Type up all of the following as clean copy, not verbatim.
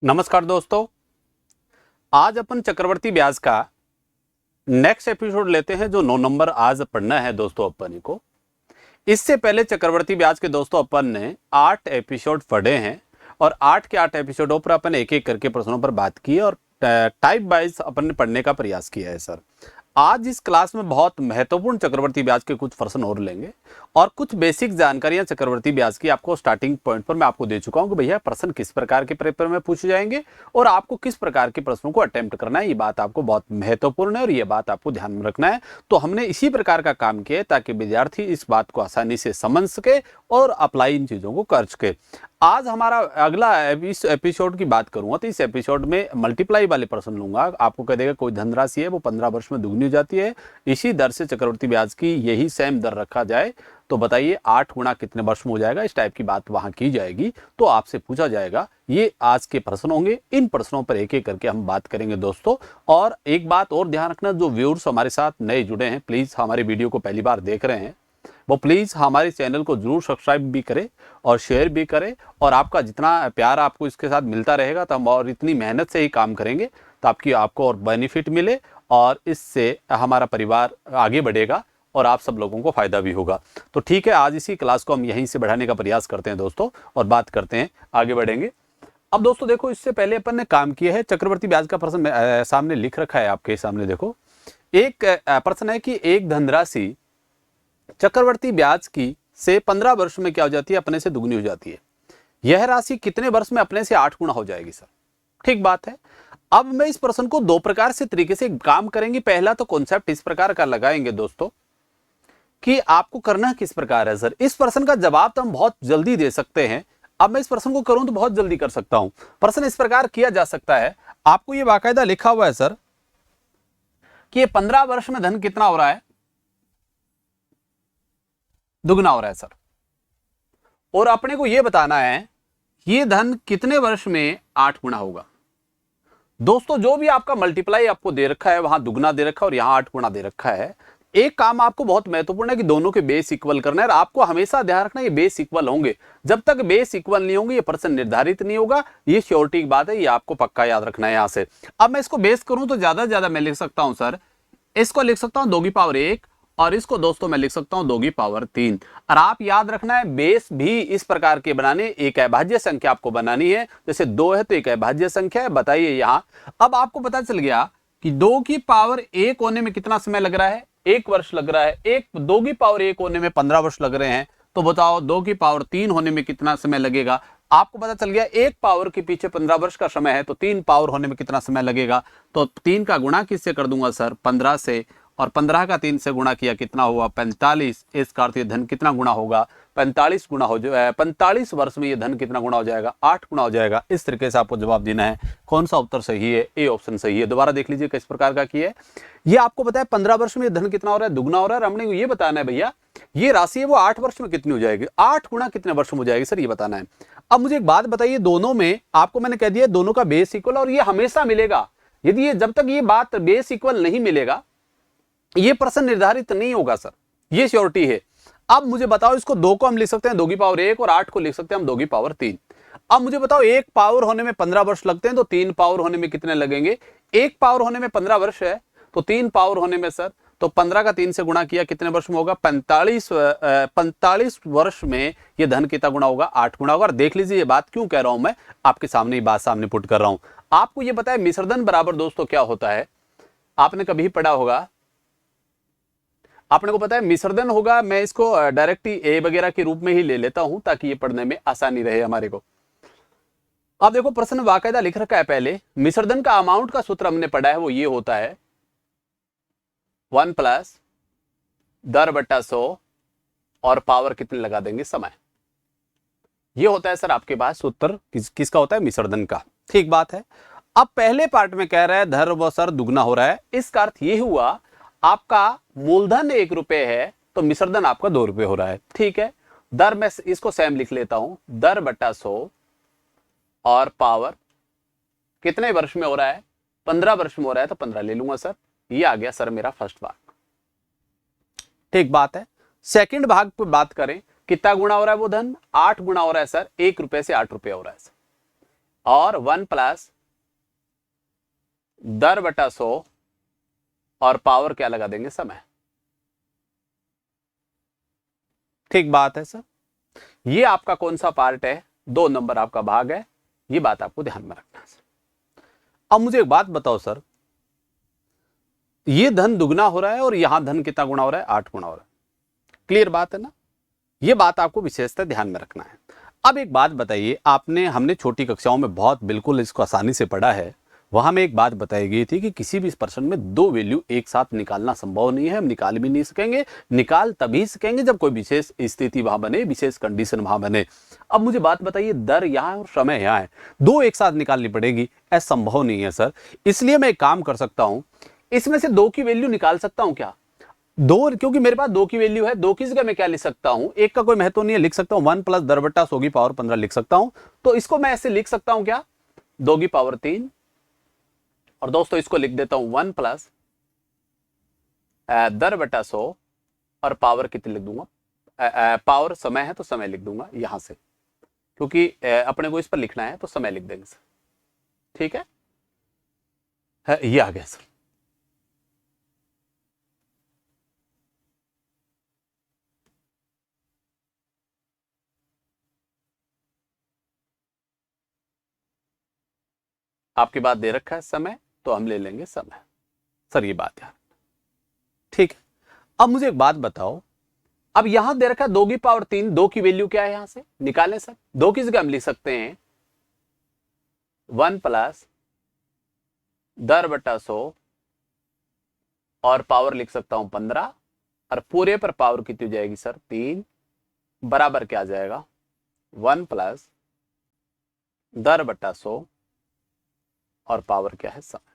नमस्कार दोस्तों। आज अपन चक्रवर्ती ब्याज का नेक्स्ट एपिसोड लेते हैं जो 9 नंबर आज पढ़ना है दोस्तों अपन को। इससे पहले चक्रवर्ती ब्याज के दोस्तों अपन ने 8 एपिसोड पढ़े हैं और 8 के 8 एपिसोडों पर अपन एक एक करके प्रश्नों पर बात की और टाइप वाइज अपन ने पढ़ने का प्रयास किया है सर। आज इस क्लास में बहुत महत्वपूर्ण चक्रवर्ती ब्याज के कुछ प्रश्न और लेंगे और कुछ बेसिक जानकारियां चक्रवर्ती ब्याज की आपको स्टार्टिंग पॉइंट पर मैं आपको दे चुका हूं कि भैया प्रश्न किस प्रकार के पेपर में पूछे जाएंगे और आपको किस प्रकार के प्रश्नों को अटेम्प्ट करना है। ये बात आपको बहुत महत्वपूर्ण है और ये बात आपको ध्यान में रखना है। तो हमने इसी प्रकार का काम किया है ताकि विद्यार्थी इस बात को आसानी से समझ सके और अप्लाई इन चीजों को कर सके। आज हमारा अगला इस एपिसोड की बात करूंगा तो इस एपिसोड में मल्टीप्लाई वाले प्रश्न लूंगा। आपको कह देगा कोई धनराशि है वो 15 वर्ष में दुगनी हो जाती है, इसी दर से चक्रवर्ती ब्याज की यही सेम दर रखा जाए तो बताइए 8 गुना कितने वर्ष में हो जाएगा। इस टाइप की बात वहां की जाएगी तो आपसे पूछा जाएगा। ये आज के प्रश्न होंगे, इन प्रश्नों पर एक एक करके हम बात करेंगे दोस्तों। और एक बात और ध्यान रखना, जो व्यूअर्स हमारे साथ नए जुड़े हैं, प्लीज हमारे वीडियो को पहली बार देख रहे हैं वो प्लीज हमारे चैनल को जरूर सब्सक्राइब भी करें और शेयर भी करें। और आपका जितना प्यार आपको इसके साथ मिलता रहेगा तो हम और इतनी मेहनत से ही काम करेंगे तो आपको और बेनिफिट मिले और इससे हमारा परिवार आगे बढ़ेगा और आप सब लोगों को फायदा भी होगा। तो ठीक है, आज इसी क्लास को हम यहीं से बढ़ाने का प्रयास करते हैं दोस्तों और बात करते हैं, आगे बढ़ेंगे। अब दोस्तों देखो, इससे पहले अपन ने काम किया है चक्रवर्ती ब्याज का प्रश्न सामने लिख रखा है आपके सामने। देखो, एक प्रश्न है कि एक धनराशि चक्रवर्ती ब्याज की से 15 वर्ष में क्या हो जाती है, अपने से दुगनी हो जाती है। यह राशि कितने वर्ष में अपने से 8 गुना हो जाएगी सर? ठीक बात है। अब मैं इस प्रश्न को दो प्रकार से तरीके से काम करेंगे। पहला तो कॉन्सेप्ट इस प्रकार का लगाएंगे दोस्तों कि आपको करना किस प्रकार है सर। इस प्रश्न का जवाब तो हम बहुत जल्दी दे सकते हैं। अब मैं इस प्रश्न को करूं तो बहुत जल्दी कर सकता हूं। प्रश्न इस प्रकार किया जा सकता है, आपको यह बाकायदा लिखा हुआ है सर कि ये 15 वर्ष में धन कितना हो रहा है, दुगना हो रहा है सर। और अपने को यह बताना है ये धन कितने वर्ष में 8 गुना होगा। दोस्तों जो भी आपका मल्टीप्लाई आपको दे रखा है वहां दुगना दे रखा है और यहां 8 गुना दे रखा है। एक काम आपको बहुत महत्वपूर्ण है कि दोनों के बेस इक्वल करना है और आपको हमेशा ध्यान रखना ये बेस इक्वल होंगे। जब तक बेस इक्वल नहीं होंगे ये प्रश्न निर्धारित नहीं होगा। ये श्योरिटी की बात है, ये आपको पक्का याद रखना है यहां से। अब मैं इसको बेस करूं तो ज्यादा मैं लिख सकता हूं सर, इसको लिख सकता हूं 2 की पावर 1 और इसको दोस्तों मैं लिख सकता हूं 2 की पावर 3। और आप याद रखना है बेस भी इस प्रकार के बनाने, एक अभाज्य संख्या आपको बनानी है। जैसे 2 है तो एक अभाज्य संख्या है, बताइए यहां। अब आपको पता चल गया कि 2 की पावर 1 होने में कितना समय लग रहा है, 1 वर्ष लग रहा है। 2 की पावर 1 होने में 15 वर्ष लग रहे हैं। तो बताओ 2 की पावर 3 होने में कितना समय लगेगा। आपको पता चल गया 1 पावर के पीछे 15 वर्ष का समय है तो 3 पावर होने में कितना समय लगेगा। तो 3 का गुणा किससे कर दूंगा सर, 15 से, और 15 का 3 से गुणा किया कितना हुआ, 45। इसका अर्थ ये धन कितना गुणा होगा, 45 गुना हो जाए। 45 वर्ष में ये धन कितना गुना हो जाएगा, 8 गुना हो जाएगा। इस तरीके से आपको जवाब देना है। कौन सा उत्तर सही है, ए ऑप्शन सही है। दोबारा देख लीजिए किस प्रकार का किया है। ये आपको बताया 15 वर्ष में धन कितना हो रहा है, दुगना हो रहा है। हमने ये बताना है भैया ये राशि है वो 8 वर्ष में कितनी हो जाएगी, 8 गुना कितने वर्ष में हो जाएगी सर, ये बताना है। अब मुझे एक बात बताइए, दोनों में आपको मैंने कह दिया दोनों का बेस इक्वल और ये हमेशा मिलेगा। यदि ये जब तक ये बात बेस इक्वल नहीं मिलेगा ये प्रश्न निर्धारित नहीं होगा सर, ये श्योरिटी है। अब मुझे बताओ, इसको 2 को हम लिख सकते हैं 2 की पावर 1 और 8 को लिख सकते हैं हम 2 की पावर 3। अब मुझे बताओ 1 पावर होने में 15 वर्ष लगते हैं तो 3 पावर होने में कितने लगेंगे। 1 पावर होने में 15 वर्ष है तो 3 पावर होने में सर, तो 15 का 3 से गुणा किया कितने वर्ष में होगा, 45 वर्ष में ये धन कितना गुणा होगा, 8 गुणा होगा। और देख लीजिए ये बात क्यों कह रहा हूं, मैं आपके सामने ये बात सामने पुट कर रहा हूं। आपको ये पता है मिश्रधन बराबर दोस्तों क्या होता है, आपने कभी पढ़ा होगा, आपने को पता है मिश्रधन होगा। मैं इसको डायरेक्ट ए वगैरह के रूप में ही ले लेता हूं ताकि ये पढ़ने में आसानी रहे हमारे को। अब देखो प्रश्न बाकायदा लिख रखा है पहले, मिश्रधन का अमाउंट का सूत्र हमने पढ़ा है वो ये होता है 1 प्लस दर बट्टा 100 और पावर कितने लगा देंगे, समय। ये होता है सर आपके पास सूत्र किसका होता है, मिश्रधन का। ठीक बात है। अब पहले पार्ट में कह रहा है धर व सर दुगना हो रहा है। इसका अर्थ ये हुआ आपका मूलधन 1 रुपए है तो मिश्रधन आपका 2 रुपए हो रहा है। ठीक है, दर में इसको सेम लिख लेता हूं, दर बट्टा 100 और पावर कितने वर्ष में हो रहा है, 15 वर्ष में हो रहा है तो 15 ले लूंगा सर। ये आ गया सर मेरा फर्स्ट भाग। ठीक बात है। सेकंड भाग पर बात करें, कितना गुणा हो रहा है वो धन, 8 गुणा हो रहा है सर, 1 रुपए से 8 रुपए हो रहा है सर। और 1 प्लस 10/100 और पावर क्या लगा देंगे, समय। ठीक बात है सर। ये आपका कौन सा पार्ट है, 2 नंबर आपका भाग है, ये बात आपको ध्यान में रखना है सर। अब मुझे एक बात बताओ सर, ये धन दुगना हो रहा है और यहां धन कितना गुना हो रहा है, 8 गुना हो रहा है। क्लियर बात है ना, ये बात आपको विशेषतः ध्यान में रखना है। अब एक बात बताइए, हमने छोटी कक्षाओं में बहुत बिल्कुल इसको आसानी से पढ़ा है, वहां में एक बात बताई गई थी कि किसी भी प्रश्न में 2 वैल्यू एक साथ निकालना संभव नहीं है, हम निकाल भी नहीं सकेंगे, निकाल तभी सकेंगे जब कोई विशेष स्थिति वहां बने, विशेष कंडीशन वहां बने। अब मुझे बात बताइए, दर यहां है और समय यहां है, 2 एक साथ निकालनी पड़ेगी, ऐसा संभव नहीं है सर। इसलिए मैं एक काम कर सकता हूं, इसमें से 2 की वैल्यू निकाल सकता हूं क्या, 2, क्योंकि मेरे पास 2 की वैल्यू है, 2 की जगह मैं क्या लिख सकता हूं, एक का कोई महत्व नहीं है, लिख सकता हूं 1 प्लस 10/100 की पावर 15 लिख सकता हूं। तो इसको मैं ऐसे लिख सकता हूं क्या, 2 की पावर 3, और दोस्तों इसको लिख देता हूं 1 प्लस 10/100 और पावर कितनी लिख दूंगा, पावर समय है तो समय लिख दूंगा यहां से, क्योंकि अपने को इस पर लिखना है तो समय लिख देंगे सर। ठीक है, ये आ गया सर। आपकी बात दे रखा है समय, तो हम ले लेंगे समय सर, ये बात यार। ठीक है, अब मुझे एक बात बताओ, अब यहां दे रखा है 2 की पावर 3, 2 की वैल्यू क्या है यहां से निकालें सर। 2 की जगह हम लिख सकते हैं 1 प्लस 10/100 और पावर लिख सकता हूं 15, और पूरे पर पावर कितनी हो जाएगी सर, 3, बराबर क्या आ जाएगा 1 प्लस 10/100 और पावर क्या है, समय।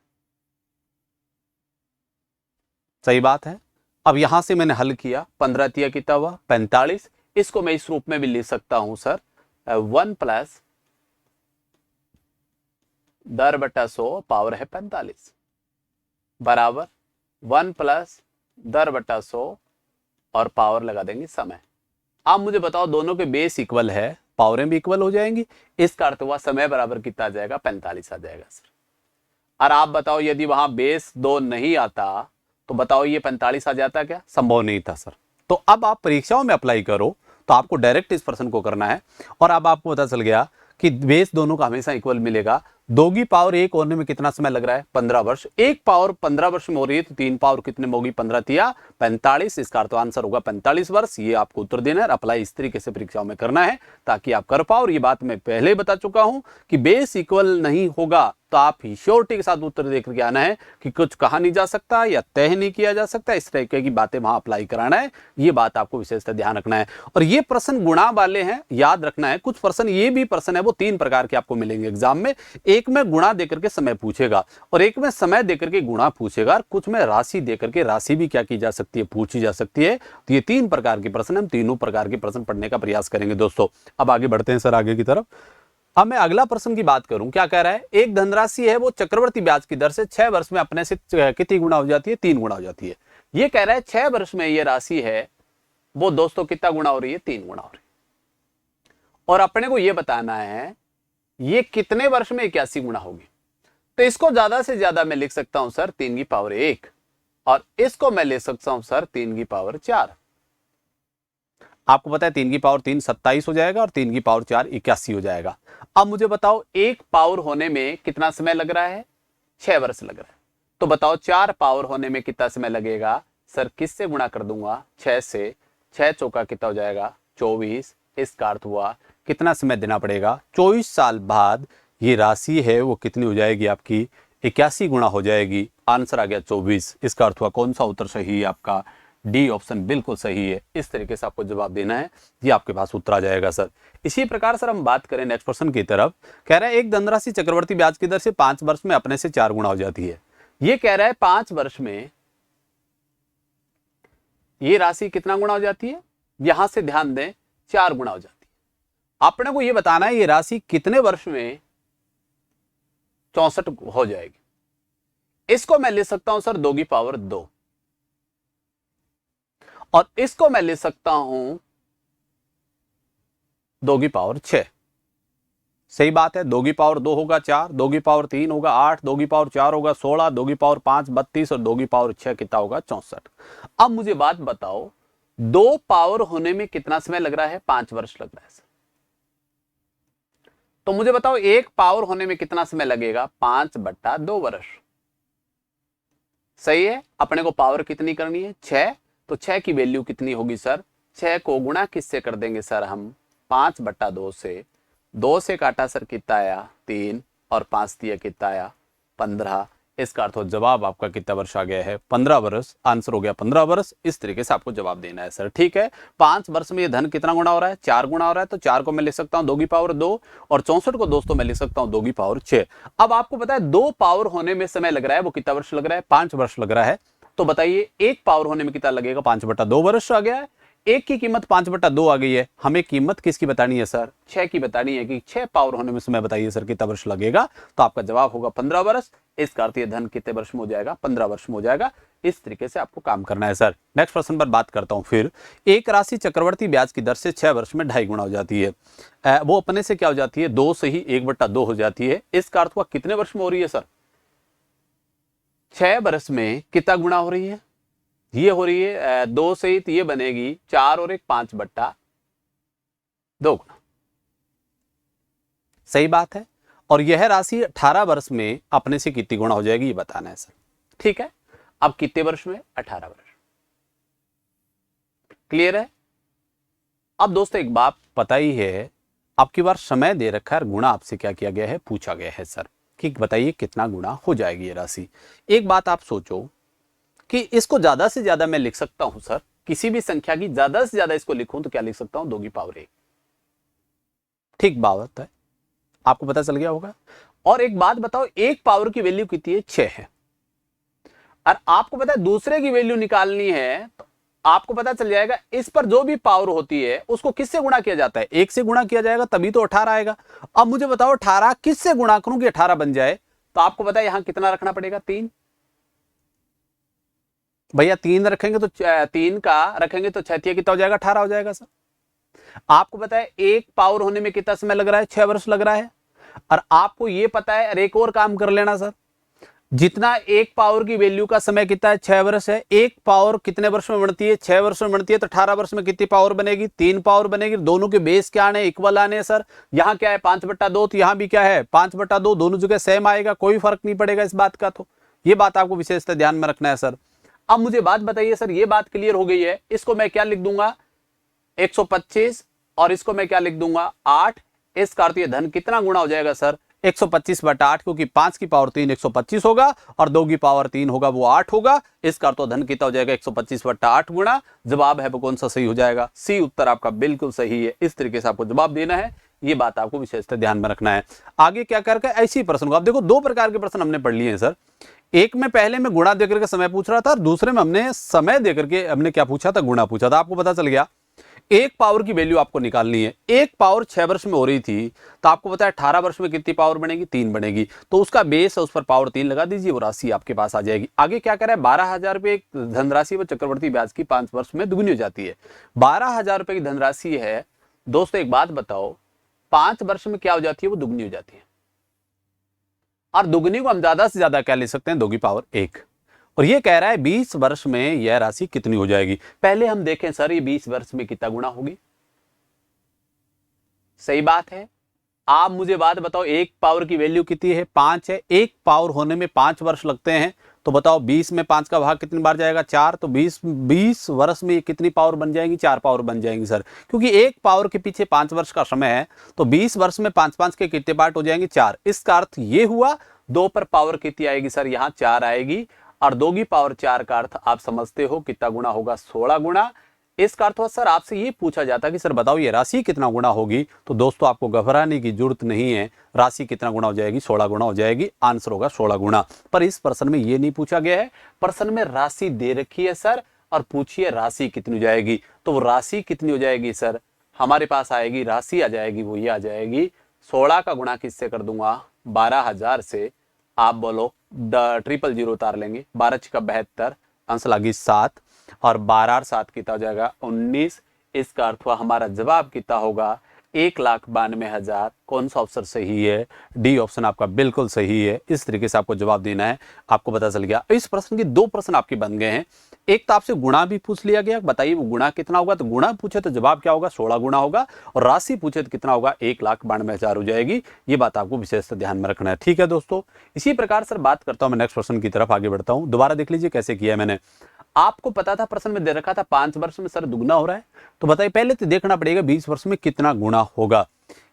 सही बात है। अब यहां से मैंने हल किया, 15 तिया कितना हुआ 45, इसको मैं इस रूप में भी लिख सकता हूं सर, 1 प्लस 10/100 पावर है 45 बराबर 1 प्लस 10/100 और पावर लगा देंगे समय। आप मुझे बताओ, दोनों के बेस इक्वल है, पावरें भी इक्वल हो जाएंगी, इसका अर्थ हुआ समय बराबर कितना आ जाएगा, 45 आ जाएगा सर। और आप बताओ, यदि वहां बेस 2 नहीं आता तो बताओ ये 45 आ जाता क्या, संभव नहीं था सर। तो अब आप परीक्षाओं में अप्लाई करो तो आपको डायरेक्ट इस प्रश्न को करना है, और अब आपको पता चल गया कि बेस दोनों का हमेशा इक्वल मिलेगा। 2 की पावर 1 होने में कितना समय लग रहा है, 15 वर्ष। 1 पावर 15 वर्ष में हो रही है तो 3 पावर कितने में होगी, 15 तिया 45, इसका अर्थ आंसर होगा 45 वर्ष। ये आपको उत्तर देना है, अप्लाई इस तरीके से परीक्षाओं में करना है ताकि आप कर पाओ। और ये बात मैं पहले बता चुका हूं कि बेस इक्वल नहीं होगा तो आप श्योरिटी के साथ उत्तर देकर के आना है कि कुछ कहा नहीं जा सकता या तय नहीं किया जा सकता, इस तरीके की बातें वहां अप्लाई कराना है। ये बात आपको विशेषतः ध्यान रखना है। और ये प्रश्न गुणा वाले हैं, याद रखना है। कुछ प्रश्न ये भी प्रश्न है वो 3 प्रकार के आपको मिलेंगे एग्जाम में, एक में गुणा देकर के समय पूछेगा, और एक में समय देकर के गुणा पूछेगा, और कुछ में राशि देकर के राशि भी क्या की जा सकती है, पूछी जा सकती है। तो ये 3 प्रकार के प्रश्न, हम तीनों प्रकार के प्रश्न पढ़ने का प्रयास करेंगे दोस्तों। अब आगे बढ़ते हैं सर आगे की तरफ। अब मैं अगला प्रश्न की बात करूं, क्या कह रहा है, एक धनराशि है वो चक्रवर्ती ब्याज की दर से 6 वर्ष में अपने से कितनी गुना हो जाती है, 3 गुना हो जाती है। ये कह रहा है 6 वर्ष में ये राशि है वो दोस्तों कितना गुना हो रही है, 3 गुना हो रही है। और अपने को ये बताना है ये कितने वर्ष में 81 गुना होगी। तो इसको ज्यादा से ज्यादा मैं लिख सकता हूं सर 3 की पावर 1, और इसको मैं ले सकता हूं सर 3 की पावर 4। आपको पता है 3 की पावर 3 27 हो जाएगा, और 3 की पावर 4 81 हो जाएगा। अब मुझे बताओ, एक पावर होने में कितना समय लग रहा है, 6 वर्ष लग रहा है। तो बताओ 4 पावर होने में कितना समय लगेगा सर, किससे गुणा कर दूंगा, 6 से। 6 चौका कितना हो जाएगा, 24। इसका अर्थ हुआ कितना समय देना पड़ेगा, 24 साल बाद ये राशि है वो कितनी हो जाएगी आपकी, 81 गुना हो जाएगी। आंसर आ गया 24। इसका अर्थ हुआ कौन सा उत्तर सही है आपका, डी ऑप्शन बिल्कुल सही है। इस तरीके से आपको जवाब देना है, ये आपके पास उत्तर आ जाएगा सर। इसी प्रकार सर हम बात करें नेक्स्ट क्वेश्चन की तरफ। कह रहा है एक धनराशि चक्रवर्ती ब्याज की दर से 5 वर्ष में अपने से 4 गुना हो जाती है। ये कह रहा है 5 वर्ष में ये राशि कितना गुना हो जाती है, यहां से ध्यान दें 4 गुना हो जाती है। अपने को ये बताना है ये राशि कितने वर्ष में 64 हो जाएगी। इसको मैं ले सकता हूं सर 2 की पावर 2, और इसको मैं ले सकता हूं 2 की पावर 6। सही बात है। 2 की पावर 2 होगा 4, 2 की पावर 3 होगा 8, 2 की पावर 4 होगा 16, 2 की पावर 5 32 और 2 की पावर 6 कितना होगा 64। अब मुझे बात बताओ 2 पावर होने में कितना समय लग रहा है? 5 वर्ष लग रहा है सर। तो मुझे बताओ 1 पावर होने में कितना समय लगेगा? 5/2 वर्ष। सही है। अपने को पावर कितनी करनी है? 6। तो 6 की वैल्यू कितनी होगी सर? 6 को गुणा किससे कर देंगे सर हम? 5/2 से। 2 से काटा सर कितना आया? 3 और 5 दिया कितना आया? 15। इसका अर्थ हो जवाब आपका कितना वर्ष आ गया है? 15 वर्ष। आंसर हो गया 15 वर्ष। इस तरीके से आपको जवाब देना है सर। ठीक है। 5 वर्ष में ये धन कितना गुणा हो रहा है? 4 गुणा हो रहा है। तो 4 को मैं लिख सकता हूं 2 की पावर 2 और 64 को दोस्तों मैं लिख सकता हूं 2 की पावर 6। अब आपको पता है 2 पावर होने में समय लग रहा है वो कितना वर्ष लग रहा है? 5 वर्ष लग रहा है। तो बताइए 1 पावर होने में कितना लगेगा? 5/2 वर्ष आ गया है। 1 की कीमत 5/2 आ गई है। हमें कीमत किसकी बतानी है सर? 6 की बतानी है कि 6 पावर होने में समय बताइए सर कितना वर्ष लगेगा? तो आपका जवाब होगा 15 वर्ष। इसका अर्थ धन कितने वर्ष में हो जाएगा? 15 वर्ष में हो जाएगा। इस तरीके से आपको काम करना है सर। नेक्स्ट प्रश्न पर बात करता हूं। फिर एक राशि चक्रवर्ती ब्याज की दर से 6 वर्ष में 2.5 गुना हो जाती है। वो अपने से क्या हो जाती है? 2 से ही 1/2 हो जाती है। इसका अर्थ हुआ कितने वर्ष में हो रही है सर? 6 वर्ष में कितना गुना हो रही है? ये हो रही है 2 से ही, तो ये बनेगी 4 और 1 5/2 गुना। सही बात है। और यह राशि 18 वर्ष में अपने से कितनी गुना हो जाएगी ये बताना है सर। ठीक है। अब कितने वर्ष में? 18 वर्ष। क्लियर है। अब दोस्तों एक बात पता ही है, आपकी बार समय दे रखा है, गुणा आपसे क्या किया गया है? पूछा गया है सर कि बताइए कितना गुना हो जाएगी ये राशि। एक बात आप सोचो कि इसको ज्यादा से ज्यादा मैं लिख सकता हूं सर, किसी भी संख्या की ज्यादा से ज्यादा इसको लिखूं तो क्या लिख सकता हूं? 2 की पावर 1। ठीक बात है, आपको पता चल गया होगा। और एक बात बताओ, 1 पावर की वैल्यू कितनी है? 6 है। और आपको पता है दूसरे की वैल्यू निकालनी है तो आपको पता चल जाएगा इस पर जो भी पावर होती है उसको किससे गुणा किया जाता है? 1 से गुणा किया जाएगा तभी तो 18 आएगा। अब मुझे बताओ 18 किससे गुणा करूं कि 18 बन जाए? तो आपको पता है यहां कितना रखना पड़ेगा? 3। भैया 3 रखेंगे तो 3 का रखेंगे तो 6 कितना हो जाएगा? 18 हो जाएगा सर। आपको पता है 1 पावर होने में कितना समय लग रहा है? 6 वर्ष लग रहा है। और आपको यह पता है, और एक और काम कर लेना सर, जितना 1 पावर की वैल्यू का समय कितना है? 6 वर्ष है। 1 पावर कितने वर्ष में बढ़ती है? 6 वर्ष में बढ़ती है। तो 18 वर्ष में कितनी पावर बनेगी? 3 पावर बनेगी। दोनों के बेस क्या आने? इक्वल आने सर। यहां क्या है? 5/2। तो यहां भी क्या है? 5/2। दोनों जगह सेम आएगा, कोई फर्क नहीं पड़ेगा इस बात का। तो ये बात आपको विशेषता ध्यान में रखना है सर। अब मुझे बात बताइए सर, ये बात क्लियर हो गई है। इसको मैं क्या लिख दूंगा? 125 और इसको मैं क्या लिख दूंगा? 8। इसका अर्थ ये धन कितना गुणा हो जाएगा सर? 125/8, क्योंकि 5 की पावर 3 125 होगा और 2 की पावर 3 होगा वो 8 होगा। इसका अर्थ धन कितना हो जाएगा? 125/8 गुणा। जवाब है वो कौन सा सही हो जाएगा? सी उत्तर आपका बिल्कुल सही है। इस तरीके से आपको जवाब देना है। ये बात आपको विशेषता ध्यान में रखना है। आगे क्या करके ऐसी प्रश्न को आप देखो, 2 प्रकार के प्रश्न हमने पढ़ लिए हैं सर। एक में पहले में गुणा देकर के समय पूछ रहा था और दूसरे में हमने समय देकर के हमने क्या पूछा था? गुणा पूछा था। आपको पता चल गया 1 पावर की वैल्यू आपको निकालनी है। 1 पावर 6 वर्ष में हो रही थी तो आपको पता है 18 वर्ष में कितनी पावर बनेगी? 3 बनेगी। तो उसका बेस है, उस पर पावर 3 लगा दीजिए, वो राशि आपके पास आ जाएगी। आगे क्या करें? 12,000 रुपए एक धनराशि व चक्रवर्ती ब्याज की 5 वर्ष में दुगनी हो जाती है। 12,000 रुपए की धनराशि है दोस्तों। एक बात बताओ, 5 वर्ष में क्या हो जाती है? वो दुगनी हो जाती है। और दुगनी को हम ज्यादा से ज्यादा क्या ले सकते हैं? 2 की पावर 1। और ये कह रहा है 20 वर्ष में यह राशि कितनी हो जाएगी? पहले हम देखें सर, ये 20 वर्ष में कितना गुणा होगी? सही बात है। आप मुझे बात बताओ, 1 पावर की वैल्यू कितनी है? 5 है। 1 पावर होने में 5 वर्ष लगते हैं। तो बताओ 20 में 5 का भाग कितनी बार जाएगा? 4। तो 20 वर्ष में कितनी पावर बन जाएंगी? 4 पावर बन जाएंगी सर, क्योंकि 1 पावर के पीछे 5 वर्ष का समय है। तो 20 वर्ष में 5 के कितने पार्ट हो जाएंगे? 4। इसका अर्थ ये हुआ 2 पर पावर कितनी आएगी सर? यहाँ 4 आएगी। और 2 की पावर 4 का अर्थ आप समझते हो कितना गुना होगा? 16 गुना। इसका अर्थ सर आपसे ये पूछा जाता कि सर बताओ ये राशि कितना गुना होगी? तो दोस्तों आपको घबराने की जरूरत नहीं है। राशि कितना गुना हो जाएगी? 16 गुना हो जाएगी। आंसर होगा 16 गुना। पर इस प्रश्न में ये नहीं पूछा गया है। प्रश्न में राशि दे रखी है सर और पूछिए राशि कितनी हो जाएगी। तो वो राशि कितनी हो जाएगी सर? हमारे पास आएगी राशि, आ जाएगी वो ये आ जाएगी 16 का गुणा किससे कर दूंगा? 12,000 से। आप बोलो 000 उतार लेंगे। 12 × 72, आंसर लगी 7 और 12 और 7 कितना हो जाएगा? 19। इसका अर्थ हुआ हमारा जवाब कितना होगा? 1,92,000। कौन सा ऑप्शन सही है? डी ऑप्शन आपका बिल्कुल सही है। इस तरीके से आपको जवाब देना है। आपको पता चल गया। इस प्रश्न के दो प्रश्न आपके बन गए हैं। एक तो आपसे गुणा भी पूछ लिया गया, बताइए वो गुणा कितना होगा। तो गुणा पूछे तो जवाब क्या होगा? 16 गुणा होगा। और राशि पूछे तो कितना होगा? 1,92,000 हो जाएगी। ये बात आपको विशेष ध्यान में रखना है। ठीक है दोस्तों, इसी प्रकार सर बात करता हूं मैं नेक्स्ट प्रश्न की तरफ आगे बढ़ता हूं। दोबारा देख लीजिए कैसे किया है मैंने। आपको पता था प्रश्न में दे रखा था 5 वर्ष में सर दुगना हो रहा है, तो बताइए पहले तो देखना पड़ेगा 20 वर्ष में कितना गुणा होगा।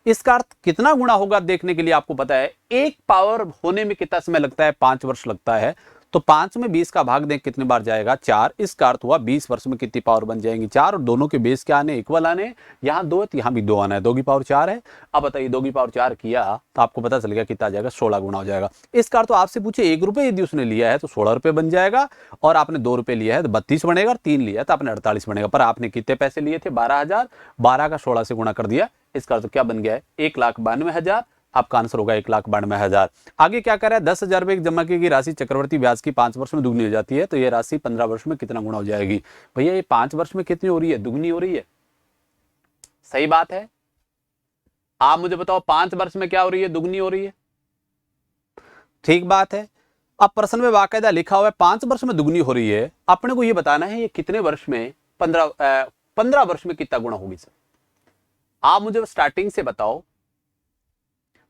इसका अर्थ कितना गुणा होगा देखने के लिए आपको पता है एक पावर होने में कितना समय लगता है? 5 वर्ष लगता है। तो 5 में 20 का भाग दें कितनी बार जाएगा? 4। इसका अर्थ हुआ 20 वर्ष में कितनी पावर बन जाएंगी? 4। और दोनों के बेस क्या आने? इक्वल आने। यहाँ 2 है तो यहाँ भी 2 आना है। 2 की पावर 4 है। अब बताइए 2 की पावर 4 किया तो आपको पता चल गया कितना आ जाएगा? 16 गुना हो जाएगा। इसका अर्थ तो आपसे पूछे 1 रुपये यदि उसने लिया है तो 16 रुपये बन जाएगा, और आपने 2 रुपये लिया है तो 32 बनेगा, और 3 लिया है तो आपने 48 बनेगा। पर आपने कितने पैसे लिए थे? 12,000। 12 का 16 से गुणा कर दिया। इसका अर्थ क्या बन गया है? 1,92,000। आपका आंसर होगा 1,92,000। आगे क्या कर रहा है? 10,000 रुपए जमा की गई राशि चक्रवर्ती ब्याज की 5 वर्ष में दुगनी हो जाती है, तो ये राशि 15 वर्ष में कितना गुणा हो जाएगी? भैया ये 5 वर्ष में कितनी हो रही है? दुगनी हो रही है। सही बात है। आप मुझे बताओ 5 वर्ष में क्या हो रही है? दुगनी हो रही है। ठीक बात है। अब प्रश्न में बाकायदा लिखा हुआ है 5 वर्ष में दुगनी हो रही है। अपने को ये बताना है ये कितने वर्ष में 15 वर्ष में कितना गुणा होगी सर? आप मुझे स्टार्टिंग से बताओ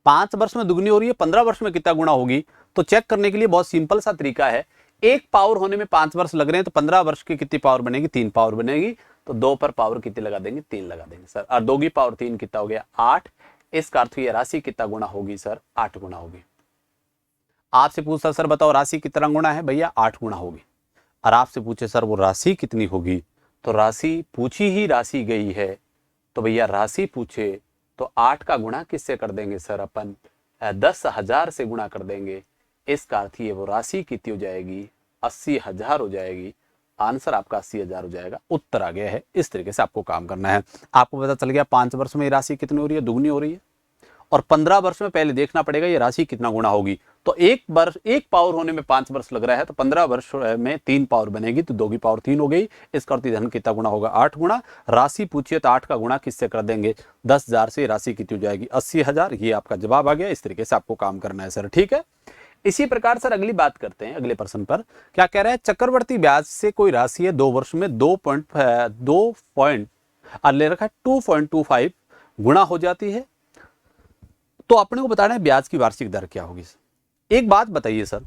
5 वर्ष में दुगनी हो रही है, 15 वर्ष में कितना गुणा होगी? तो चेक करने के लिए बहुत सिंपल सा तरीका है। एक पावर होने में 5 वर्ष लग रहे हैं, तो 15 वर्ष की कितनी पावर बनेगी? 3 पावर बनेगी। तो 2 पर पावर कितनी लगा देंगे? 3 लगा देंगे सर। और 2 की पावर 3 कितना हो गया? 8। इसका अर्थ ये राशि कितना गुणा होगी सर? 8 गुणा होगी। आपसे पूछता सर बताओ राशि कितना गुणा है? भैया 8 गुणा होगी। और आपसे पूछे सर वो राशि कितनी होगी, तो राशि पूछी ही राशि गई है, तो भैया राशि पूछे तो 8 का गुणा किससे कर देंगे सर? अपन 10,000 से गुणा कर देंगे। इसका अर्थ ये वो राशि कितनी हो जाएगी? 80,000 हो जाएगी। आंसर आपका 80,000 हो जाएगा। उत्तर आ गया है। इस तरीके से आपको काम करना है। आपको पता चल गया 5 वर्ष में ये राशि कितनी हो रही है? दुगनी हो रही है। और 15 वर्ष में पहले देखना पड़ेगा ये राशि कितना गुणा होगी। तो एक पावर होने में 5 वर्ष लग रहा है, तो 15 वर्ष में 3 पावर बनेगी, तो 2 की पावर 3 हो गई। इसका अर्थ धन कितना गुणा होगा? 8 गुणा। राशि पूछिए तो 8 का गुणा किससे कर देंगे? 10,000 से। राशि कितनी हो जाएगी? 80,000। ये आपका जवाब आ गया। इस तरीके से आपको काम करना है सर। ठीक है, इसी प्रकार सर अगली बात करते हैं। अगले प्रश्न पर क्या कह रहा है? चक्रवर्ती ब्याज से कोई राशि है 2 वर्ष में 2 ले रखा है 2.25 गुणा हो जाती है, तो अपने को बताना है ब्याज की वार्षिक दर क्या होगी। एक बात बताइए सर,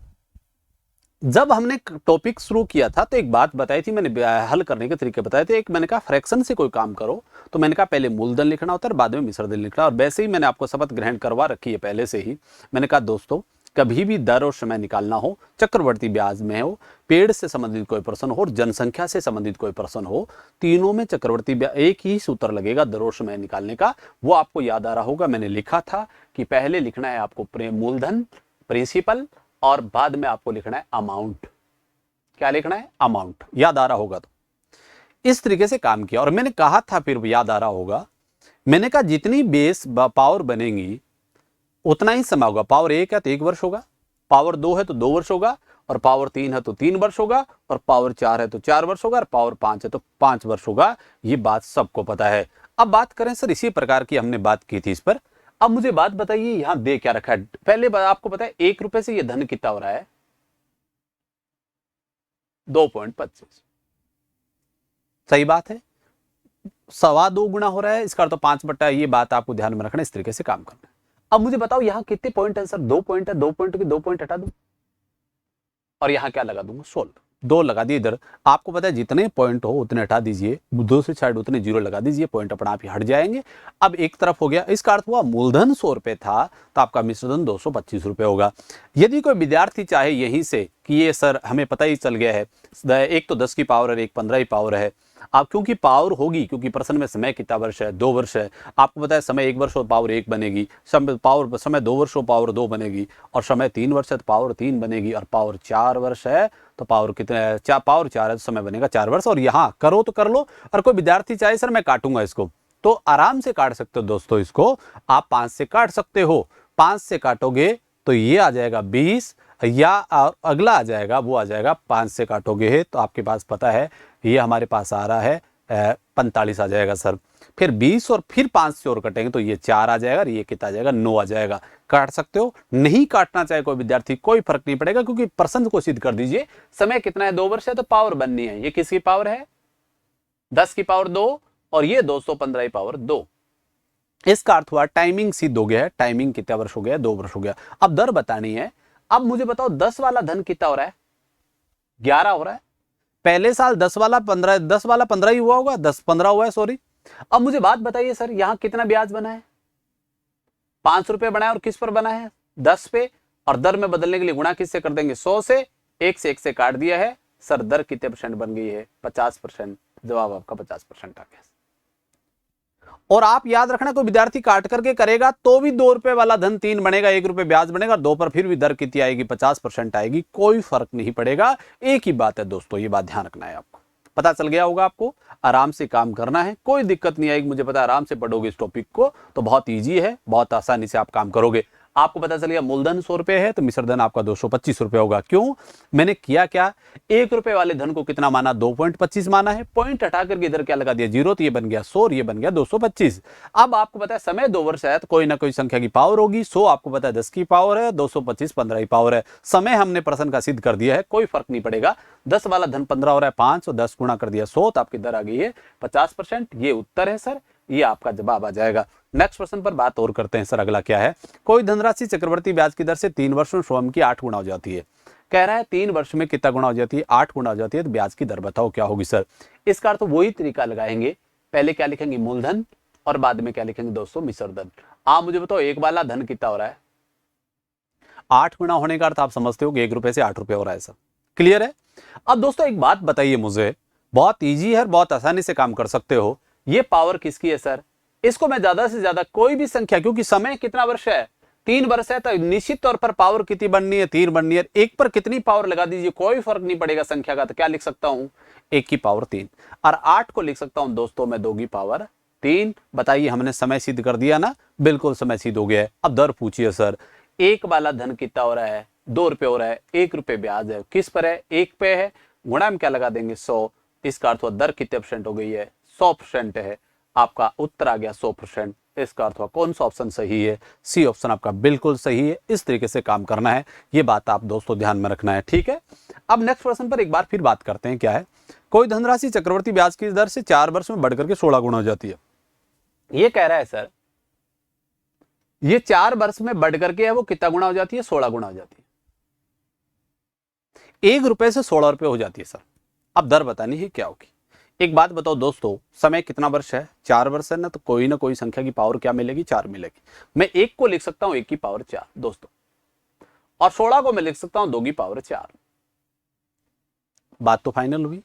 जब हमने टॉपिक शुरू किया था तो एक बात बताई थी मैंने, हल करने के तरीके बताए थे। एक मैंने कहा फ्रैक्शन से कोई काम करो, तो मैंने कहा पहले मूलधन लिखना होता है, बाद में मिश्रधन लिखना। और वैसे ही मैंने आपको शपथ ग्रहण करवा रखी है पहले से ही। मैंने कहा दोस्तों कभी भी दर और समय निकालना हो, चक्रवर्ती ब्याज में हो, पेड़ से संबंधित कोई प्रश्न हो और जनसंख्या से संबंधित कोई प्रश्न हो, तीनों में चक्रवर्ती ब्याज एक ही सूत्र लगेगा दर और समय निकालने का। वो आपको याद आ रहा होगा, मैंने लिखा था कि पहले लिखना है आपको मूलधन, प्रिंसिपल, और बाद में आपको लिखना है अमाउंट। क्या लिखना है? अमाउंट। याद आ रहा होगा तो इस तरीके से काम किया। और मैंने कहा था, फिर याद आ रहा होगा, मैंने कहा जितनी बेस पावर बनेंगी उतना ही समय होगा। पावर 1 है तो 1 वर्ष होगा, पावर 2 है तो 2 वर्ष होगा, और पावर 3 है तो 3 वर्ष होगा, और पावर 4 है तो 4 वर्ष होगा, और पावर 5 है तो 5 वर्ष होगा। ये बात सबको पता है। अब बात करें सर, इसी प्रकार की हमने बात की थी इस पर। अब मुझे बात बताइए यहां दे क्या रखा है। पहले आपको पता है 1 रुपए से ये धन कितना हो रहा है? 2.25। सही बात है। 2.25 गुना हो रहा है। इसका अर्थ तो 5 बटा, ये बात आपको ध्यान में रखना, इस तरीके से काम करना है। अब मुझे बताओ यहां कितने पॉइंट है सर? 2 पॉइंट है। 2 पॉइंट के 2 पॉइंट हटा दूं, और यहां क्या लगा दूंगा? 16। 2 लगा दिए इधर। आपको पता है जितने पॉइंट हो उतने हटा दीजिए, दूसरी साइड उतने 0 लगा दीजिए, पॉइंट अपना आप ही हट जाएंगे। अब एक तरफ हो गया। इसका अर्थ हुआ मूलधन 100 रुपए था तो आपका मिश्रधन 225 रुपए होगा। यदि कोई विद्यार्थी चाहे यहीं से कि ये सर हमें पता ही चल गया है, एक तो 10 की पावर है, एक 15 की पावर है। आप क्योंकि पावर होगी, क्योंकि प्रश्न में समय कितना वर्ष है? 2 वर्ष है। आपको पता है समय 1 वर्ष हो पावर 1 बनेगी, समय 2 वर्ष हो पावर 2 बनेगी, और समय 3 वर्ष है तो पावर 3 बनेगी, और पावर 4 वर्ष है तो पावर कितने? पावर 4 है तो समय बनेगा 4 वर्ष। और यहाँ करो तो कर लो। और कोई विद्यार्थी चाहे सर मैं काटूंगा इसको, तो आराम से काट सकते हो दोस्तों। इसको आप 5 से काट सकते हो। 5 से काटोगे तो ये आ जाएगा 20, या अगला आ जाएगा वो आ जाएगा 5 से काटोगे तो आपके पास पता है ये हमारे पास आ रहा है 45 आ जाएगा सर। फिर 20 और फिर 5 से और कटेंगे तो ये 4 आ जाएगा और ये कितना आ जाएगा, 9 आ जाएगा। काट सकते हो, नहीं काटना चाहे कोई विद्यार्थी कोई फर्क नहीं पड़ेगा, क्योंकि प्रश्न को सिद्ध कर दीजिए। समय कितना है, 2 वर्ष है, तो पावर बननी है। ये किसकी पावर है, 10 की पावर 2 और ये 215 की पावर 2। इसका अर्थ हुआ टाइमिंग सिद्ध हो गया है। टाइमिंग कितना वर्ष हो गया, 2 वर्ष हो गया। अब दर बतानी है। अब मुझे बताओ 10 वाला धन कितना हो रहा है, 11 हो रहा है। पहले साल 10 वाला 15, 10 वाला 15 ही हुआ होगा, 10 15 हुआ है, सॉरी। अब मुझे बात बताइए सर, यहां कितना ब्याज बना है, 5 रुपए बना है, और किस पर बना है, 10 पे। और दर में बदलने के लिए गुणा किससे कर देंगे, 100 से। 1 से काट दिया है सर, दर कितने परसेंट बन गई है, 50%। जवाब आपका 50% आ गया। और आप याद रखना, कोई विद्यार्थी काट करके करेगा तो भी 2 रुपए वाला धन 3 बनेगा, 1 रुपए ब्याज बनेगा, 2 पर फिर भी दर कितनी आएगी, 50% आएगी, कोई फर्क नहीं पड़ेगा। एक ही बात है दोस्तों, ये बात ध्यान रखना है आपको। पता चल गया होगा आपको, आराम से काम करना है, कोई दिक्कत नहीं आएगी। मुझे पता है आराम से पढ़ोगे इस टॉपिक को तो बहुत ईजी है, बहुत आसानी से आप काम करोगे। आपको पता चल गया मूलधन 100 रुपए है तो मिश्र धन आपका 225 रुपए होगा। क्यों, मैंने किया क्या, 1 रुपए वाले धन को कितना माना, 2.25 माना है। पॉइंट हटा करके इधर क्या लगा दिया, 0, तो ये बन गया 100, ये बन गया 225। अब आपको पता है समय 2 वर्ष है तो कोई ना कोई संख्या की पावर होगी। 100 आपको पता है 10 की पावर है, 225 15 की पावर है। समय हमने प्रश्न का सिद्ध कर दिया है, कोई फर्क नहीं पड़ेगा। 10 वाला धन 15 हो रहा है 5, और 10 गुणा कर दिया 100, तो आपकी दर आ गई है 50%। ये उत्तर है सर, ये आपका जवाब आ जाएगा। नेक्स्ट प्रश्न पर बात और करते हैं सर। अगला क्या है, कोई धनराशि चक्रवर्ती ब्याज की दर से 3 वर्ष में स्वयं की 8 गुना हो जाती है। कह रहा है 3 वर्ष में कितना गुना हो जाती है, 8 गुना हो जाती है। तो ब्याज की दर बताओ क्या होगी सर। इसका अर्थ वही तरीका लगाएंगे, पहले क्या लिखेंगे, मूलधन, और बाद में क्या लिखेंगे दोस्तों, मिश्र धन। आप मुझे बताओ 1 वाला धन कितना हो रहा है, 8 गुना होने का अर्थ आप समझते हो कि 1 रुपए से 8 रुपए हो रहा है सर। क्लियर है। अब दोस्तों एक बात बताइए मुझे, बहुत ईजी है, बहुत आसानी से काम कर सकते हो। ये पावर किसकी है सर, इसको मैं ज्यादा से ज्यादा कोई भी संख्या, क्योंकि समय कितना वर्ष है, 3 वर्ष है, तो निश्चित तौर पर पावर कितनी बननी है, 3 बननी है। 1 पर कितनी पावर लगा दीजिए, कोई फर्क नहीं पड़ेगा संख्या का। तो क्या लिख सकता हूं, 1 की पावर 3, और 8 को लिख सकता हूं दोस्तों मैं 2 की पावर 3। बताइए हमने समय सिद्ध कर दिया ना, बिल्कुल समय सिद्ध हो गया है। अब दर पूछिए सर, 1 वाला धन कितना हो रहा है, 2 रुपए हो रहा है, 1 रुपए ब्याज है, किस पर है, 1 पे है, गुणा में क्या लगा देंगे 100। इसका अर्थ हुआ दर कितने परसेंट हो गई है, 100% है। आपका उत्तर आ गया 100%। इसका अर्थ हुआ कौन सा ऑप्शन सही है, सी ऑप्शन आपका बिल्कुल सही है। इस तरीके से काम करना है, ये बात आप दोस्तों ध्यान में रखना है, ठीक है। अब नेक्स्ट प्रश्न पर एक बार फिर बात करते हैं। क्या है, कोई धनराशि चक्रवर्ती ब्याज की दर से 4 वर्ष में बढ़कर के 16 गुना हो जाती है। ये कह रहा है सर, ये 4 वर्ष में बढ़ करके है वो कितना गुना हो जाती है, 16 गुना हो जाती है। 1 रुपए से 16 रुपए हो जाती है सर। अब दर बतानी है क्या होगी। एक बात बताओ दोस्तों, समय कितना वर्ष है, 4 वर्ष है ना, तो कोई ना कोई संख्या की पावर क्या मिलेगी, 4 मिलेगी। मैं 1 को लिख सकता हूं 1 की पावर 4 दोस्तों, और 16 को मैं लिख सकता हूं 2 की पावर 4। बात तो फाइनल हुई।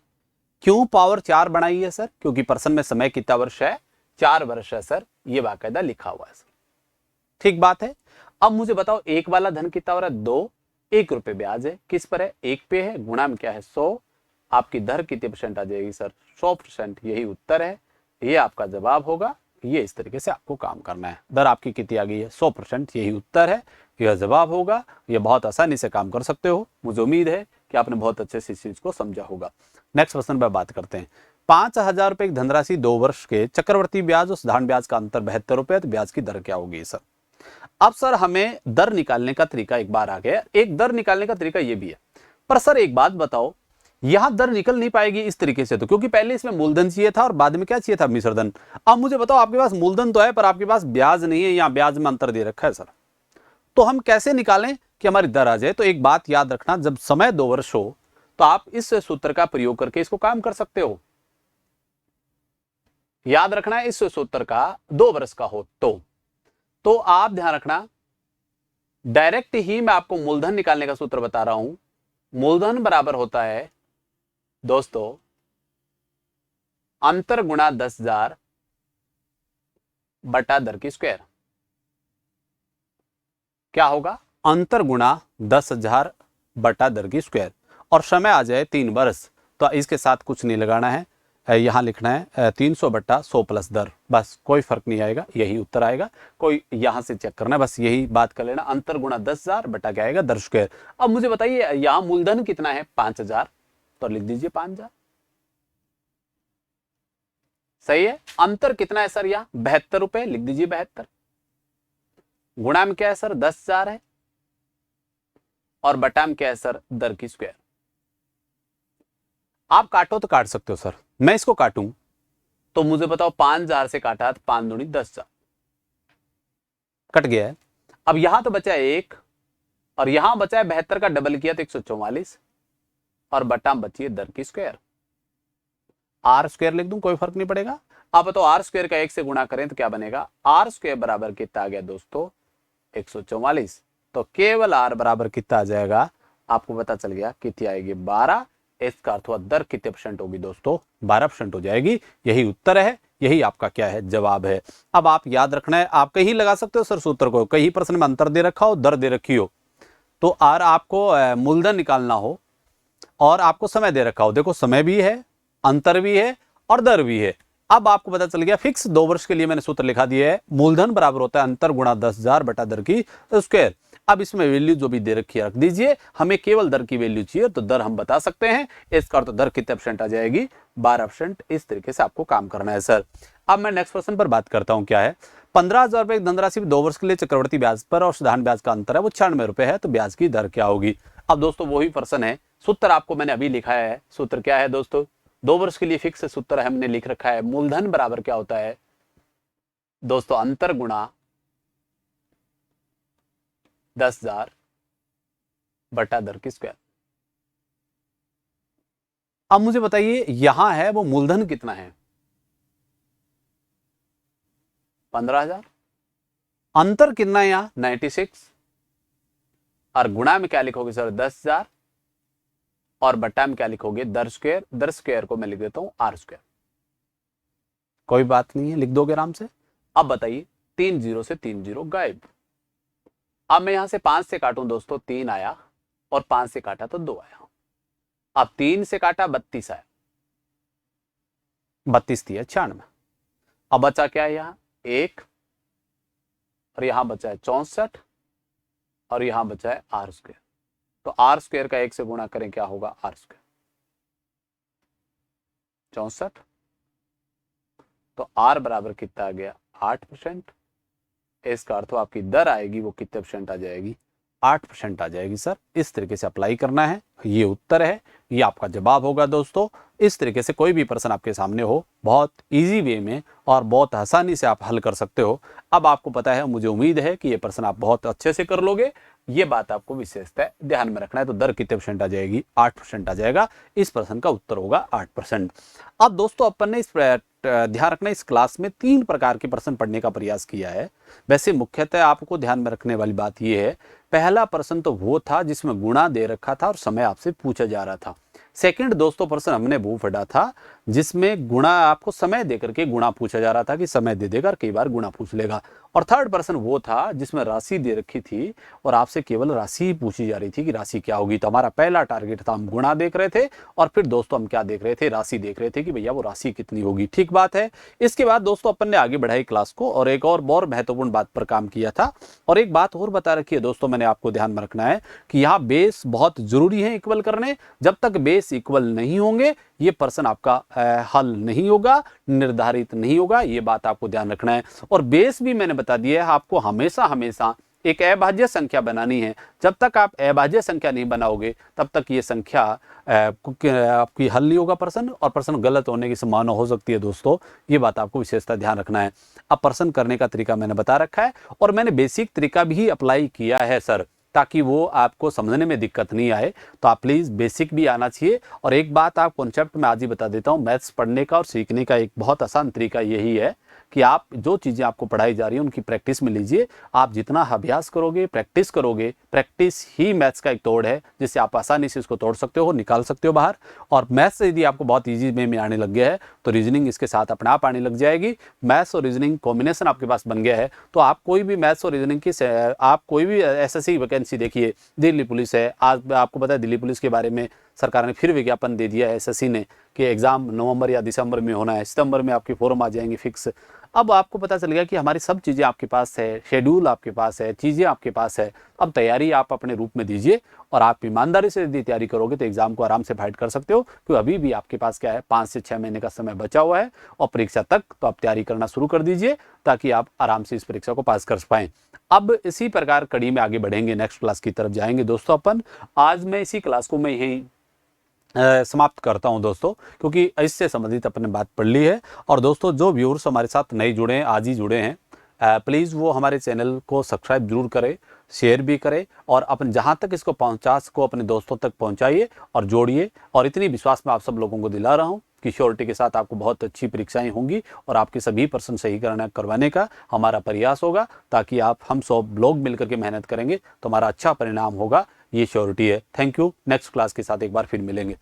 क्यों पावर 4 बनाई है सर, क्योंकि प्रश्न में समय कितना वर्ष है, 4 वर्ष है सर, ये बाकायदा लिखा हुआ है सर। ठीक बात है। अब मुझे बताओ 1 वाला धन कितना हो रहा है, 2, 1 रुपए ब्याज है, किस पर है, 1 पे है, गुणा में क्या है 100। आपकी दर कितने परसेंट आ जाएगी सर, 100%। यही उत्तर है, ये आपका जवाब होगा। ये इस तरीके से आपको काम करना है। दर आपकी कितनी आ गई है, 100%। यही उत्तर है, यह जवाब होगा। ये बहुत आसानी से काम कर सकते हो। मुझे उम्मीद है कि आपने बहुत अच्छे से इस चीज को समझा होगा। नेक्स्ट प्रश्न पर बात करते हैं। 5000 रुपए की धनराशि 2 वर्ष के चक्रवर्ती ब्याज और साधारण ब्याज का अंतर 72 रुपए, तो ब्याज की दर क्या होगी सर। अब सर हमें दर निकालने का तरीका एक बार आ गया। एक दर निकालने का तरीका ये भी है, पर सर एक बात बताओ, यहां दर निकल नहीं पाएगी इस तरीके से, तो क्योंकि पहले इसमें मूलधन चाहिए था और बाद में क्या चाहिए था, मिश्र धन। अब मुझे बताओ, आपके पास मूलधन तो है पर आपके पास ब्याज नहीं है, यहां ब्याज में अंतर दे रखा है सर। तो हम कैसे निकालें कि हमारी दर आ जाए। तो एक बात याद रखना, जब समय 2 वर्ष हो तो आप इस सूत्र का प्रयोग करके इसको काम कर सकते हो। याद रखना है, इस सूत्र का 2 वर्ष का हो तो आप ध्यान रखना, डायरेक्ट ही मैं आपको मूलधन निकालने का सूत्र बता रहा हूं। मूलधन बराबर होता है दोस्तों अंतर गुणा 10,000 बटा दर की स्क्वायर। क्या होगा, अंतर गुणा 10,000 बटा दर की स्क्वायर, और समय आ जाए 3 वर्ष। तो इसके साथ कुछ नहीं लगाना है, यहां लिखना है 300 बटा 100 प्लस दर, बस कोई फर्क नहीं आएगा, यही उत्तर आएगा। कोई यहां से चेक करना है, बस यही बात कर लेना। अंतर गुणा 10,000 बटा क्या आएगा, दर स्क्वायर। अब मुझे बताइए यहां मूलधन कितना है, 5,000, तो लिख दीजिए 5,000। सही है। अंतर कितना है सर? यहाँ 72 रुपए लिख दीजिए, 72 गुणा में क्या है सर? 10,000 है, और बटा में क्या है सर? दर की स्क्वायर। आप काटो तो काट सकते हो सर, मैं इसको काटूं तो मुझे बताओ 5,000 से काटा तो 5 दूनी 10,000 कट गया है। अब यहां तो बचा है 1, और यहां बचा है 72 का डबल किया तो 144, और बटा में बची है दर की स्क्वायर। आर स्क्वायर लिख दूं, कोई फर्क नहीं पड़ेगा। अब तो आर स्क्वायर का 1 से गुणा करें तो क्या बनेगा? आर स्क्वायर बराबर कितना आ गया दोस्तों? 144। तो केवल आर बराबर कितना आ जाएगा? आपको पता चल गया कितनी आएगी? 12। इसका अर्थ हुआ दर कितने परसेंट होगी दोस्तों? 12% हो जाएगी। यही उत्तर है, यही आपका क्या है? जवाब है। अब आप याद रखना है, आप कहीं लगा सकते हो सर सूत्र को, कहीं प्रश्न में अंतर दे रखा हो, दर दे रखी हो, तो आर आपको मूलधन निकालना हो और आपको समय दे रखा हो, देखो समय भी है, अंतर भी है और दर भी है। अब आपको पता चल गया, फिक्स 2 वर्ष के लिए मैंने सूत्र लिखा दिया है, मूलधन बराबर होता है अंतर गुणा 10,000 बटा दर की स्क्वायर। अब इसमें वैल्यू जो भी दे रखी है रख दीजिए, हमें केवल दर की वैल्यू चाहिए, तो दर हम बता सकते हैं। इसका अर्थ दर कितने परसेंट आ जाएगी? 12%। इस तरीके से आपको काम करना है सर। अब मैं नेक्स्ट क्वेश्चन पर बात करता हूं, क्या है? 15,000 रुपए की धनराशि 2 वर्ष के लिए चक्रवर्ती ब्याज पर और साधारण ब्याज का अंतर है वो 96 रुपए है, तो ब्याज की दर क्या होगी? अब दोस्तों वही प्रश्न है, सूत्र आपको मैंने अभी लिखा है। सूत्र क्या है दोस्तों? 2 वर्ष के लिए फिक्स सूत्र हमने लिख रखा है, मूलधन बराबर क्या होता है दोस्तों? अंतर गुणा 10,000 बटा दर की स्क्वायर। अब मुझे बताइए, यहां है वो मूलधन कितना है? 15,000। अंतर कितना है यहां? 96। और गुणा में क्या लिखोगे सर? 10,000। और बटा में क्या लिखोगे? दर स्क्वायर। दर स्क्वायर को मैं लिख देता हूं आर स्क्वायर। कोई बात नहीं है, लिख दोगे आराम से। अब बताइए, 3 0 से 3 0 गायब। अब मैं यहां से 5 से काटूं दोस्तों, 3 आया, और 5 से काटा तो 2 आया। अब 3 से काटा 32 आया, 32 दिया 96। अब बचा क्या है? यहां 1, और यहां बचा है 64, और यहां बचा है आर स्क्वायर। तो आर स्क्वायर का 1 से गुणा करें, क्या होगा? R square 64। तो आर बराबर कितना आ गया? 8%। इसका अर्थ आपकी दर आएगी वो कितने परसेंट आ जाएगी? 8% आ जाएगी सर। इस तरीके से अप्लाई करना है, ये उत्तर है, ये आपका जवाब होगा दोस्तों। इस तरीके से कोई भी प्रश्न आपके सामने हो, बहुत इजी वे में और बहुत आसानी से आप हल कर सकते हो। अब आपको पता है, मुझे उम्मीद है कि ये प्रश्न आप बहुत अच्छे से कर लोगे। ये बात आपको विशेषतः ध्यान में रखना है। तो दर कितने परसेंट आ जाएगी? 8% आ जाएगा। इस प्रश्न का उत्तर होगा 8%। अब दोस्तों अपन ने इस ध्यान रखना, इस क्लास में 3 प्रकार के प्रश्न पढ़ने का प्रयास किया है। वैसे मुख्यतः आपको ध्यान में रखने वाली बात यह है, पहला प्रश्न तो वो था जिसमें गुणा दे रखा था और समय आपसे पूछा जा रहा था। सेकंड दोस्तों प्रश्न हमने वो पढ़ा था जिसमें गुणा, आपको समय देकर के गुणा पूछा जा रहा था कि समय दे देगा और कई बार गुणा पूछ लेगा। और थर्ड प्रश्न वो था जिसमें राशि दे रखी थी और आपसे केवल राशि पूछी जा रही थी कि राशि क्या होगी। तो हमारा पहला टारगेट था, हम गुणा देख रहे थे, और फिर दोस्तों हम क्या देख रहे थे? राशि देख रहे थे कि भैया वो राशि कितनी होगी। ठीक बात है। इसके बाद दोस्तों अपन ने आगे बढ़ाई क्लास को और एक और महत्वपूर्ण बात पर काम किया था। और एक बात और बता रखी है दोस्तों, मैंने आपको ध्यान में रखना है कि यहाँ बेस बहुत जरूरी है इक्वल करने। जब तक बेस इक्वल नहीं होंगे ये प्रश्न आपका हल नहीं होगा, निर्धारित नहीं होगा। ये बात आपको ध्यान रखना है। और बेस भी मैंने बता दिया है, आपको हमेशा हमेशा एक अभाज्य संख्या बनानी है। जब तक आप अभाज्य संख्या नहीं बनाओगे तब तक ये संख्या आपकी हल नहीं होगा प्रश्न, और प्रश्न गलत होने की संभावना हो सकती है दोस्तों। ये बात आपको विशेषता ध्यान रखना है। अब प्रश्न करने का तरीका मैंने बता रखा है, और मैंने बेसिक तरीका भी अप्लाई किया है सर, ताकि वो आपको समझने में दिक्कत नहीं आए। तो आप प्लीज़ बेसिक भी आना चाहिए। और एक बात आप कॉन्सेप्ट में आज ही बता देता हूँ, मैथ्स पढ़ने का और सीखने का एक बहुत आसान तरीका यही है कि आप जो चीज़ें आपको पढ़ाई जा रही है उनकी प्रैक्टिस में लीजिए। आप जितना अभ्यास करोगे, प्रैक्टिस करोगे, प्रैक्टिस ही मैथ्स का एक तोड़ है जिससे आप आसानी से इसको तोड़ सकते हो, निकाल सकते हो बाहर। और मैथ्स यदि आपको बहुत ईजी वे में आने लग गया है तो रीजनिंग इसके साथ अपने आप आने लग जाएगी। मैथ्स और रीजनिंग कॉम्बिनेशन आपके पास बन गया है तो आप कोई भी मैथ्स और रीजनिंग की, आप कोई भी एसएससी वैकेंसी देखिए, दिल्ली पुलिस है, आज आपको पता है दिल्ली पुलिस के बारे में सरकार ने फिर विज्ञापन दे दिया है एसएससी ने कि एग्जाम नवंबर या दिसंबर में होना है, सितंबर में आपकी फॉर्म आ जाएंगे फिक्स। अब आपको पता चल गया कि हमारी सब चीज़ें आपके पास है, शेड्यूल आपके पास है, चीज़ें आपके पास है। अब तैयारी आप अपने रूप में दीजिए और आप ईमानदारी से यदि तैयारी करोगे तो एग्जाम को आराम से फाइट कर सकते हो, क्योंकि अभी भी आपके पास क्या है, 5 से 6 महीने का समय बचा हुआ है और परीक्षा तक तो आप तैयारी करना शुरू कर दीजिए ताकि आप आराम से इस परीक्षा को पास कर पाएं। अब इसी प्रकार कड़ी में आगे बढ़ेंगे, नेक्स्ट क्लास की तरफ जाएंगे दोस्तों अपन। आज मैं इसी क्लास को मैं यही समाप्त करता हूं दोस्तों, क्योंकि इससे संबंधित अपने बात पढ़ ली है। और दोस्तों जो व्यूअर्स हमारे साथ नए जुड़े हैं, आज ही जुड़े हैं, प्लीज़ वो हमारे चैनल को सब्सक्राइब जरूर करें, शेयर भी करें और अपन जहां तक इसको पहुंचा सको अपने दोस्तों तक पहुंचाइए और जोड़िए। और इतनी विश्वास मैं आप सब लोगों को दिला रहा हूं कि श्योरिटी के साथ आपको बहुत अच्छी परीक्षाएं होंगी और आपके सभी प्रश्न सही करवाने का हमारा प्रयास होगा, ताकि आप हम सब लोग मिलकर के मेहनत करेंगे तो हमारा अच्छा परिणाम होगा, ये श्योरिटी है। Thank you. नेक्स्ट क्लास के साथ एक बार फिर मिलेंगे।